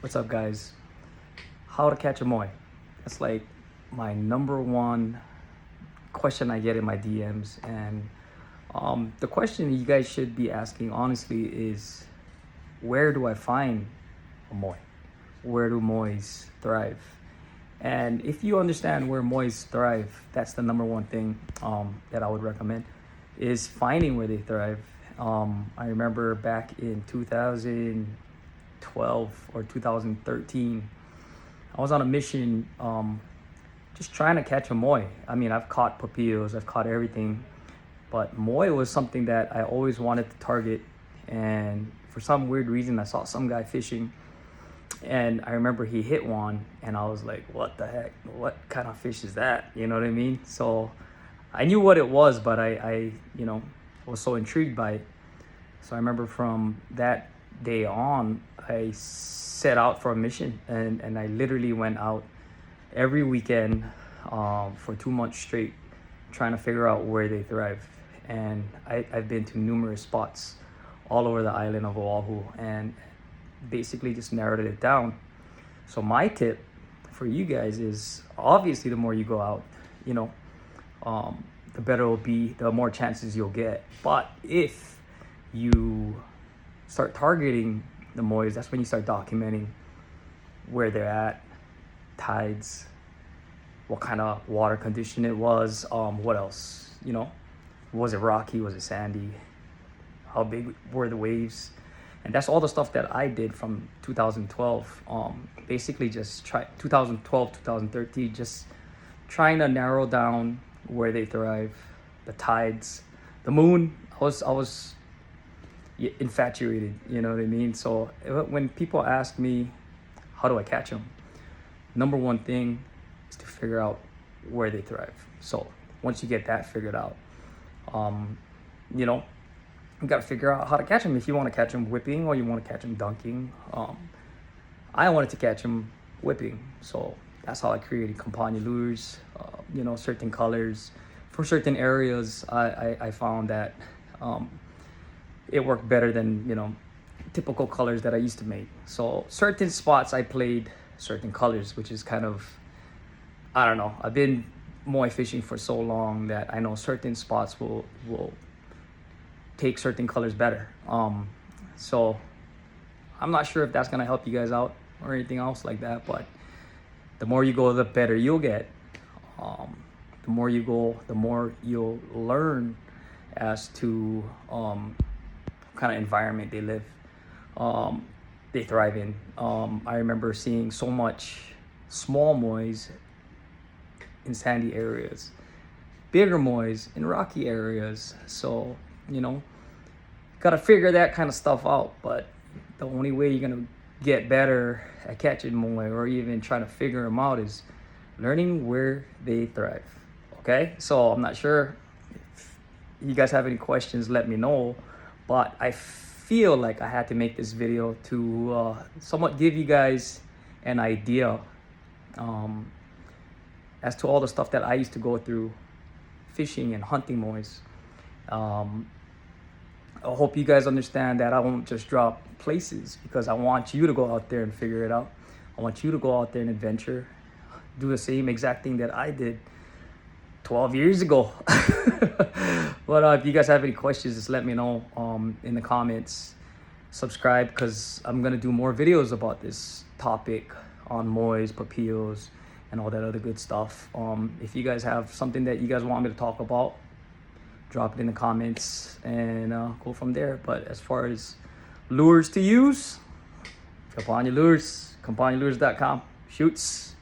What's up, guys? How to catch a moi? That's like my number one question I get in my DMs. And the question you guys should be asking, honestly, is where do I find a moi? Where do mois thrive? And if you understand where mois thrive, that's the number one thing that I would recommend, is finding where they thrive. I remember back in 2012 or 2013, I was on a mission just trying to catch a moi. I mean, I've caught papillos, I've caught everything, but moi was something that I always wanted to target. And for some weird reason, I saw some guy fishing, and I remember he hit one, and I was like, what the heck? What kind of fish is that? You know what I mean? So I knew what it was, but I was so intrigued by it. So I remember from that day on, I set out for a mission, and I literally went out every weekend for 2 months straight, trying to figure out where they thrive. And I've been to numerous spots all over the island of Oahu, and basically just narrowed it down. So my tip for you guys is, obviously the more you go out, the better it'll be, the more chances you'll get. But if you start targeting the mois, that's when you start documenting where they're at, tides, what kind of water condition it was, what else, was it rocky, was it sandy, how big were the waves. And that's all the stuff that I did from 2012, basically just 2012, 2013, just trying to narrow down where they thrive, the tides, the moon. I was infatuated, you know what I mean? So when people ask me, how do I catch them? Number one thing is to figure out where they thrive. So once you get that figured out, you got to figure out how to catch them. If you want to catch them whipping or you want to catch them dunking, I wanted to catch them whipping. So that's how I created Campagna lures, certain colors. For certain areas, I found that it worked better than, typical colors that I used to make. So certain spots I played certain colors, which is kind of, I don't know. I've been moi fishing for so long that I know certain spots will take certain colors better. So I'm not sure if that's gonna help you guys out or anything else like that, but the more you go, the better you'll get. The more you go, the more you'll learn as to what kind of environment they thrive in. I remember seeing so much small mois in sandy areas, bigger mois in rocky areas. So gotta figure that kind of stuff out. But the only way you're gonna get better at catching moi, or even trying to figure them out, is learning where they thrive. Okay, so I'm not sure if you guys have any questions, let me know. But I feel like I had to make this video to somewhat give you guys an idea as to all the stuff that I used to go through fishing and hunting mois. I hope you guys understand that I won't just drop places, because I want you to go out there and figure it out. I want you to go out there and adventure, do the same exact thing that I did 12 years ago. But if you guys have any questions, just let me know in the comments. Subscribe, because I'm gonna do more videos about this topic on mois, papillos, and all that other good stuff. If you guys have something that you guys want me to talk about, drop it in the comments, and go from there. But as far as lures to use, Campagna lures, CampagnaLures.com. Shoots.